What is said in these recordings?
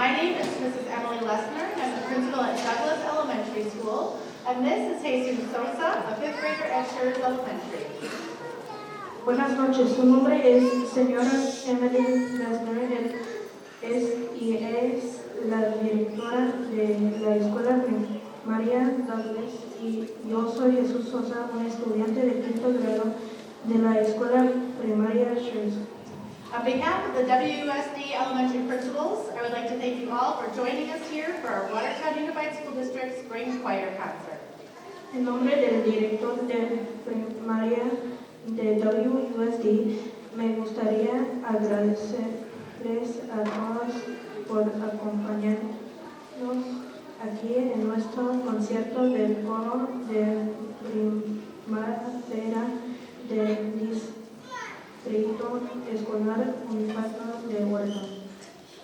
My name is Mrs. Emily Lessner, and I'm the principal at Douglas Elementary School. And this is Jesus Sosa, a fifth grader at Shores Elementary. Buenas noches, su nombre es señora Emily Lessner y es la directora de la escuela primaria Douglas y yo soy Jesús Sosa, un estudiante de quinto grado de la escuela primaria Shores. On behalf of the WUSD elementary principals, I would like to thank you all for joining us here for our Watertown Unified School District Spring Choir Concert. En nombre del director de primaria de WUSD, me gustaría agradecerles a todos por acompañarnos aquí en nuestro concierto del coro de primavera del Distrito Escolar Unificado de Watertown.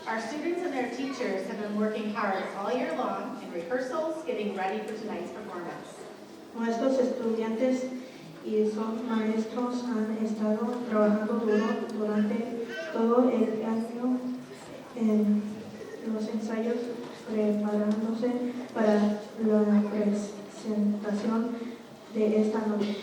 Our students and their teachers have been working hard all year long in rehearsals, getting ready for tonight's performance. Nuestros estudiantes y sus maestros han estado trabajando duro durante todo el año en los ensayos, preparándose para la presentación de esta noche.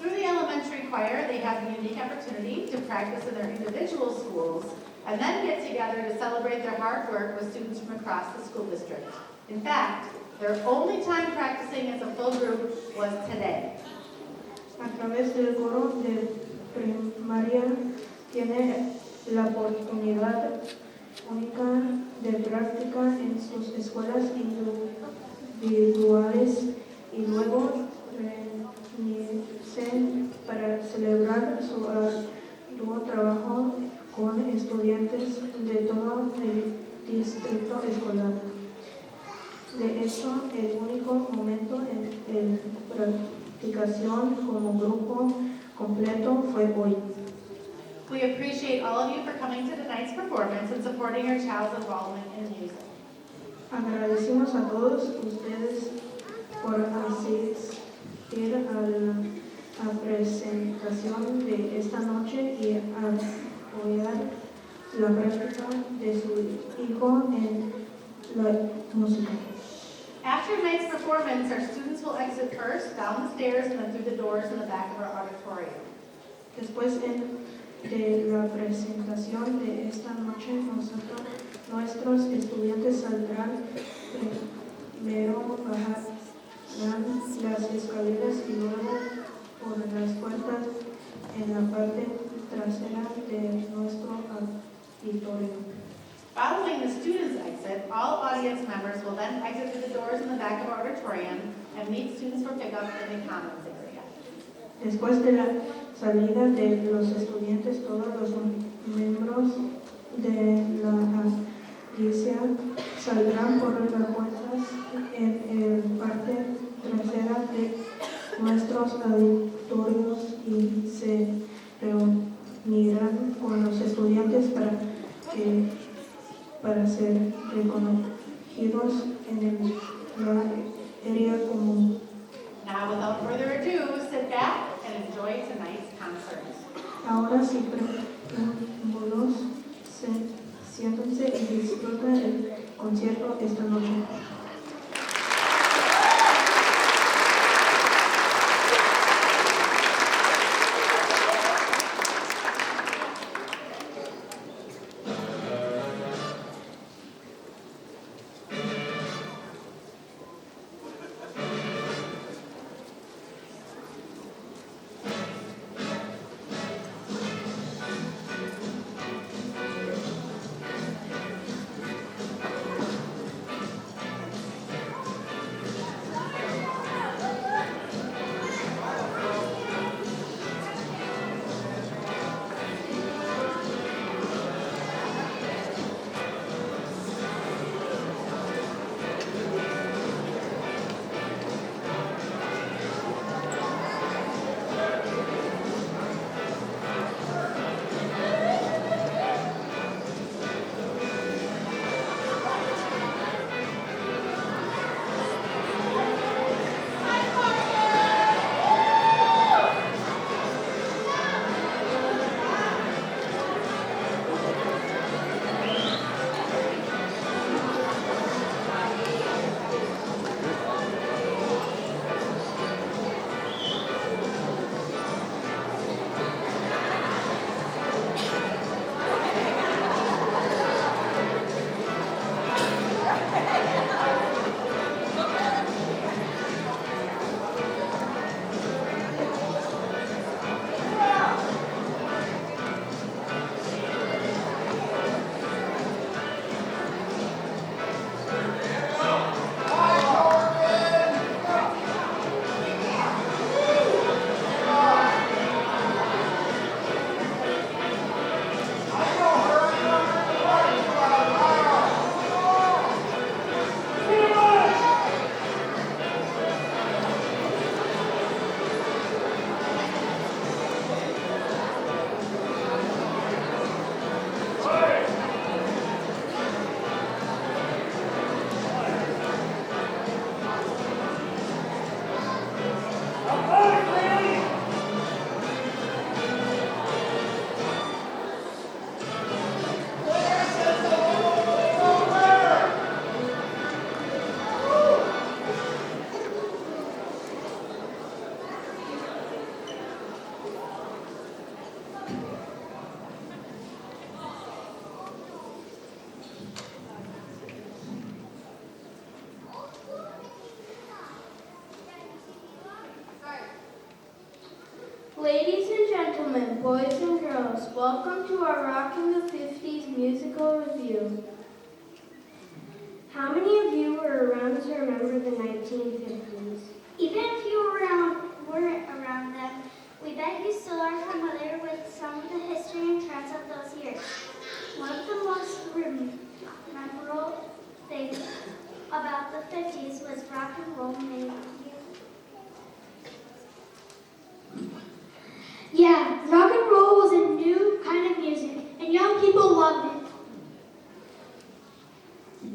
Through the elementary choir, they have the unique opportunity to practice in their individual schools and then get together to celebrate their hard work with students from across the school district. In fact, their only time practicing as a full group was today. A través del coro de primaria tiene la oportunidad única de práctica en sus escuelas individuales y luego reunirse para celebrar su arduo trabajo con estudiantes de todo el distrito escolar. De hecho, el único momento en practicación como grupo completo fue hoy. We appreciate all of you for coming to tonight's performance and supporting your child's involvement in music. Agradecemos a todos ustedes por asistir a la presentación de esta noche y apoyar la práctica de su hijo en la música. After tonight's performance, our students will exit first, down the stairs, and then through the doors in the back of our auditorium. Después de la presentación de esta noche, nuestros estudiantes saldrán primero, bajarán las escaleras y luego por las puertas en la parte trasera de nuestro auditorio. Following the students' exit, all audience members will then exit through the doors in the back of our auditorium and meet students for pickup in the commons area. Después de la salida de los estudiantes, todos los miembros de la iglesia saldrán por las puertas en la parte trasera de nuestros auditorios y se reunirán con los estudiantes para ser reconocidos en la área común. Now, without further ado, sit back and enjoy tonight's concert. Ahora sí, preámbulos, siéntense y disfruten el concierto esta noche. boys and girls, welcome to our Rockin' the 50's musical review. How many of you were around to remember the 1950s? Even if you weren't around them, we bet you still are familiar with some of the history and trends of those years. One of the most memorable things about the 50s was rock and roll music. Yeah, rock and roll was a new kind of music, and young people loved it.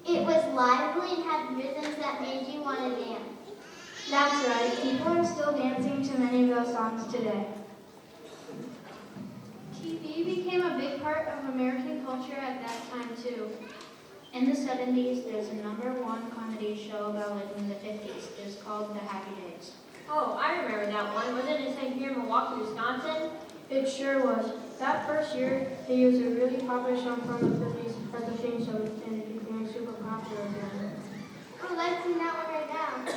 It was lively and had rhythms that made you want to dance. That's right, people are still dancing to many of those songs today. TV became a big part of American culture at that time too. In the 70s, there's a #1 comedy show about living in the 50s. It was called The Happy Days. Oh, I remember that one. Wasn't it set here in Milwaukee, Wisconsin? It sure was. That first year, they used a really popular song from the 50s as the theme song, and it became super popular again. Oh, let's sing that one right now.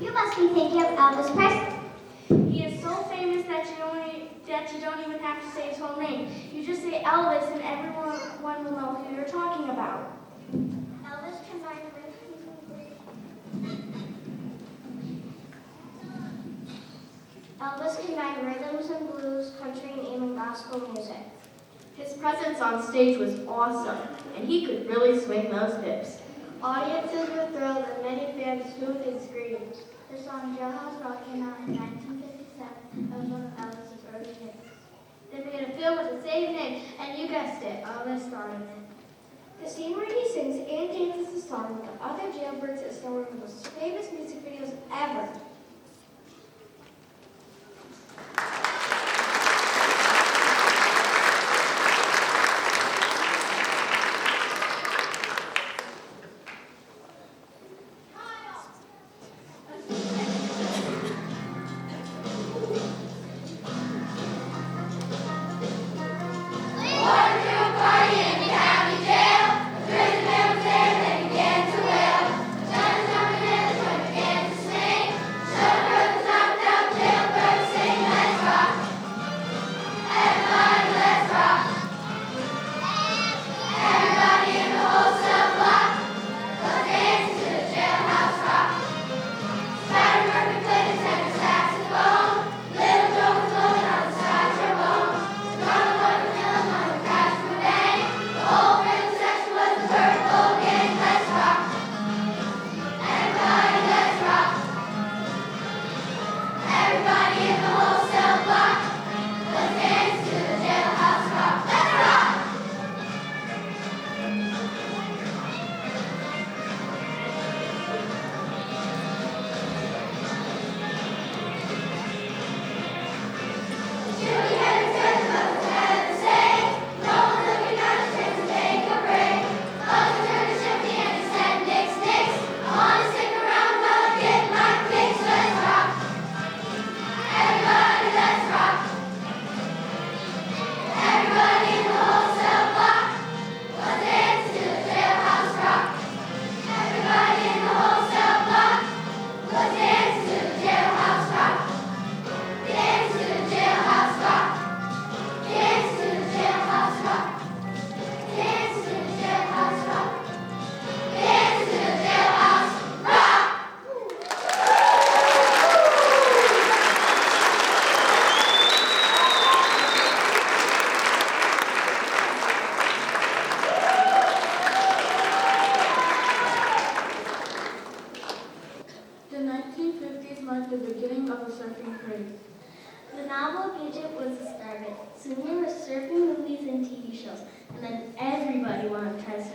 You must be thinking of Elvis Presley. He is so famous that you don't even have to say his whole name. You just say Elvis and everyone will know who you're talking about. Elvis combined rhythms and blues, country, and even gospel music. His presence on stage was awesome, and he could really swing those hips. Audiences were thrilled and many fans hooted and screamed. The song Jailhouse Rock came out in 1957 as one of Elvis's early hits. They made a film with the same name, and you guessed it, Elvis starred in it. The scene where he sings and dances the song with the other jailbirds is still one of the most famous music videos ever.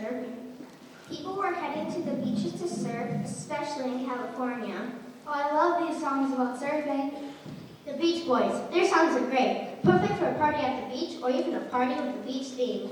surfing. People were heading to the beaches to surf, especially in California. Oh, I love these songs about surfing. The Beach Boys, their songs are great. Perfect for a party at the beach or even a party with a beach theme.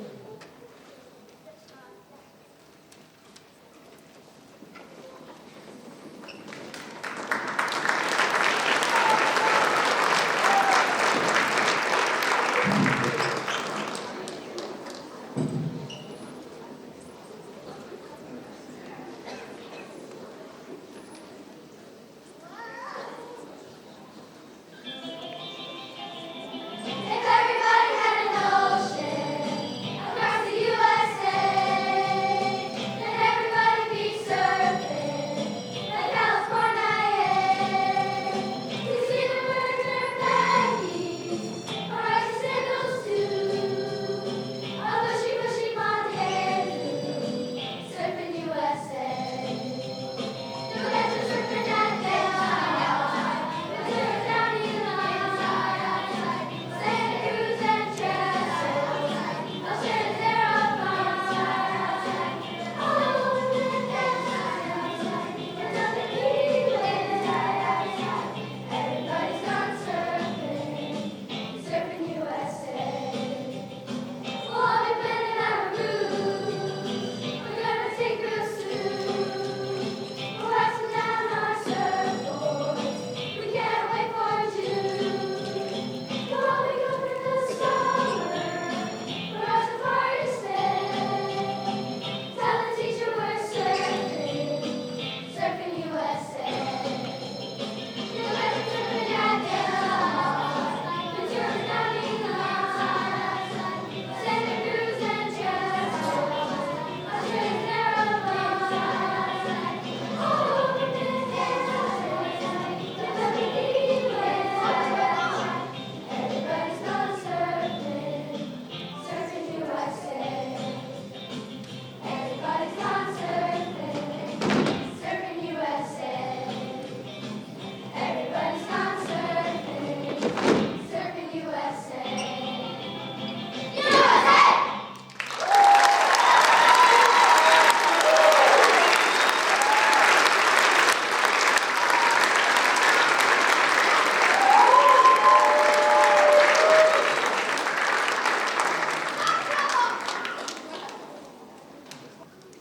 If everybody had an ocean across the USA, then everybody be surfing like California. To see the birds and baggies, or ice sandals too. A bushy, bushy Montana, surfing USA. No guys are surfing that day, but they're down in the Santa Cruz and Chesapeake, I'll share their all over the nothing everybody's gone surfing, surfing USA. Well, I'll be planning our route, we're gonna take real soon. We're waxing down our surfboards, we can't wait for June. We'll all be going in the summer, for our safari to stay. Tell the teacher we're surfing, surfing USA. You know better surfing that day, but you're down in the Santa Cruz and Chesapeake, Australia's all over the everybody's gone surfing, surfing USA. Everybody's gone surfing, surfing USA. Everybody's gone surfing, surfing USA.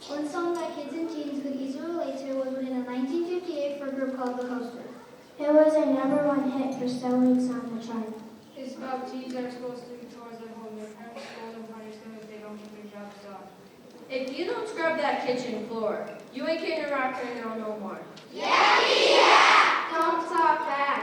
One song that kids and teens could easily relate to was written in 1958 for a group called The Coasters. It was a #1 hit for selling on the chart. It's about teens that are supposed to do chores at home. Their parents scold and punish them if they don't get their jobs done. If you don't scrub that kitchen floor, you ain't getting a Rockin' girl no more. Don't talk back.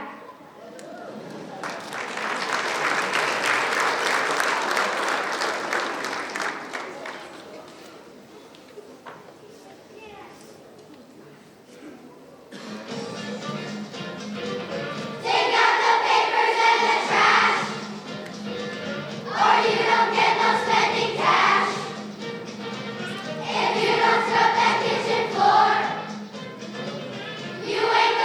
Take out the papers and the trash, or you don't get no spending cash. If you don't scrub that kitchen floor, you ain't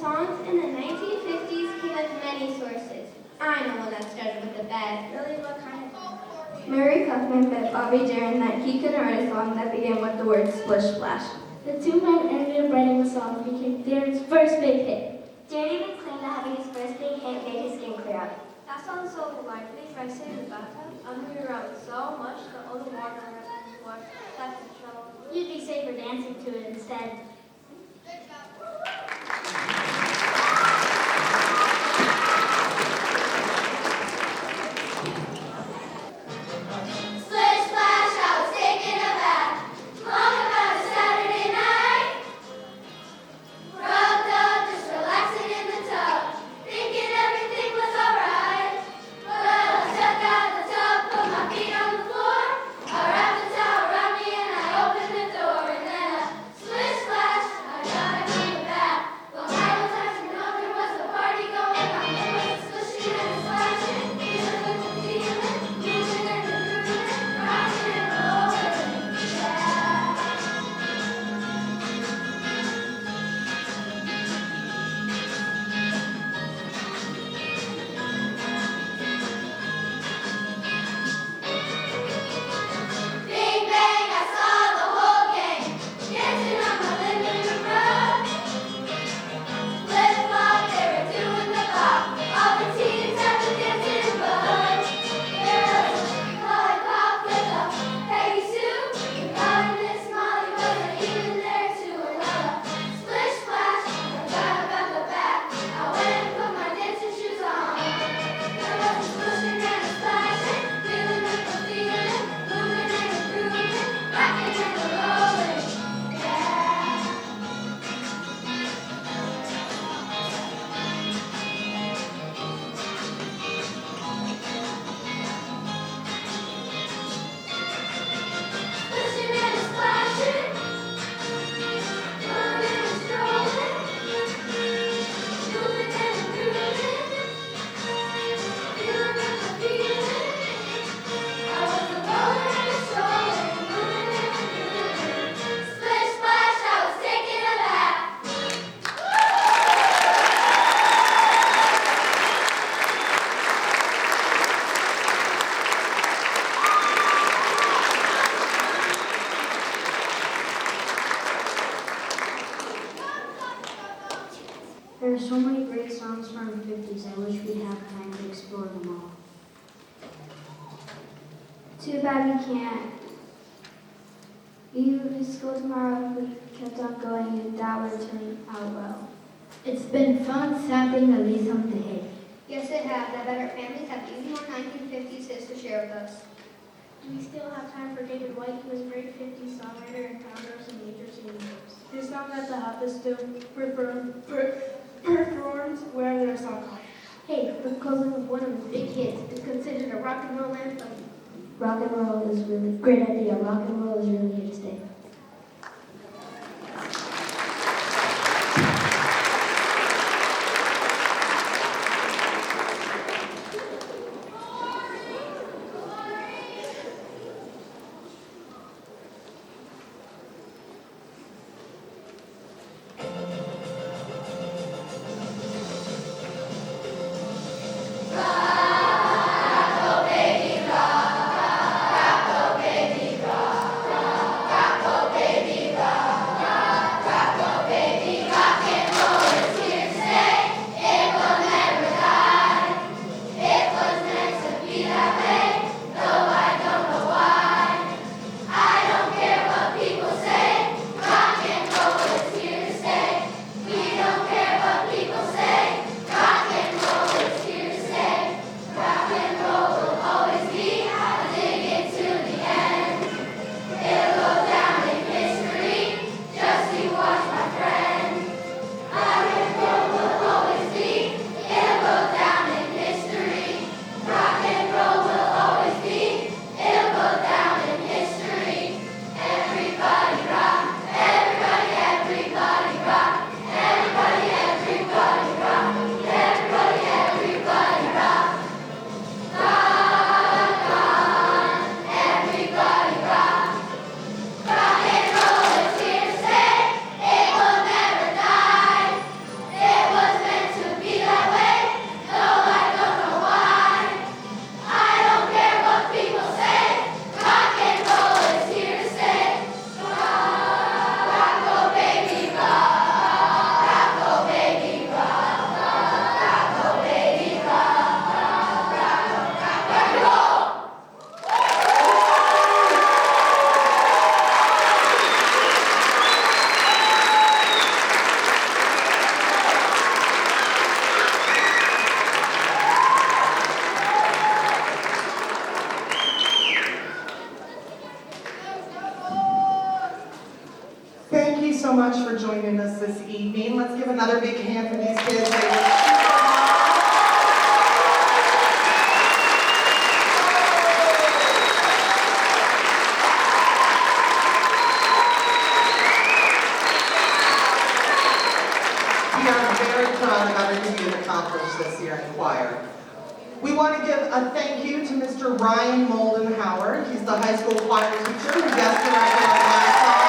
Songs in the 1950s came with many sources. I know one that started with the best. Really, what kind of? Murray Kaufman met Bobby Darin that he couldn't write a song that began with the word splish splash. The two men ended up writing the song that became Darin's first big hit. Darin even claimed that having his first big hit made his skin clear up. That song is so lively, I sit in the bathtub, I move around so much that all the water runs on the floor. That's the trouble. You'd be safer dancing to it instead. Splish splash, I was taking a bath. Long about a Saturday night. Rubbed up, just relaxing in the tub, thinking everything was alright. Well, I stepped out of the tub, put my feet on the floor. I wrapped the towel around me and I opened the door. And then a splish splash, I got it from the bath. Well, I was acting know there was a party going on. There was a splishing and a splashing, feeling with the feeling, moving and the grooving, rocking and rolling. Yeah. Bing bang, I saw the whole gang dancing on my living room rug. Flip flop, they were doing the bop. All the teens had the dancing bug. Girls, lollipop with a Peggy Sue. God, Miss Molly wasn't even there to another splish splash. I got up at the back. I went and put my dancing shoes on. There was a splishing and a splashing, feeling with the feeling, moving and the grooving, rocking and the rolling. Yeah. Splishing and splashing, moving and strolling, moving and grooving, feeling with the feeling. I was a rolling and a strolling, moving and grooving. Splish splash, I was taking a bath. There are so many great songs from the 50s. I wish we'd have time to explore them all. Too bad we can't. You to school tomorrow if we kept on going and that would turn out well. It's been fun sampling a listen today. Yes, it has. I bet our families have even more 1950s hits to share with us. Do we still have time for David White? He was a great 50s songwriter and founder of some major singing groups. His song at the hub is still performed wherever there's song called. Hey, we're closing with one of his big hits. It's considered a rock and roll anthem. Rock and roll is really great idea. Rock and roll is really here to stay. Rock, oh baby, rock. give another big hand for these kids. They were super We are very proud of everything you've accomplished this year in choir. We want to give a thank you to Mr. Ryan Moldenhauer. He's the high school choir teacher who guest directed our last song.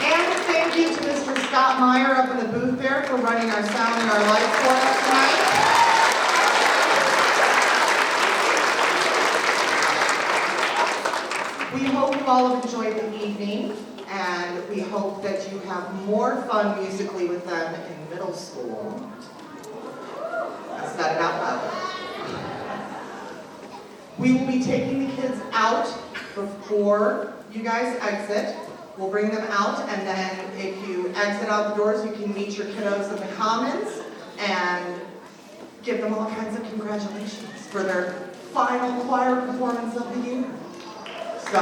And thank you to Mr. Scott Meyer up in the booth there for running our sound and our lights for us tonight. We hope you all have enjoyed the evening, and we hope that you have more fun musically with them in middle school. I said it out loud. We will be taking the kids out before you guys exit. We'll bring them out, and then if you exit out the doors, you can meet your kiddos in the commons and give them all kinds of congratulations for their final choir performance of the year. So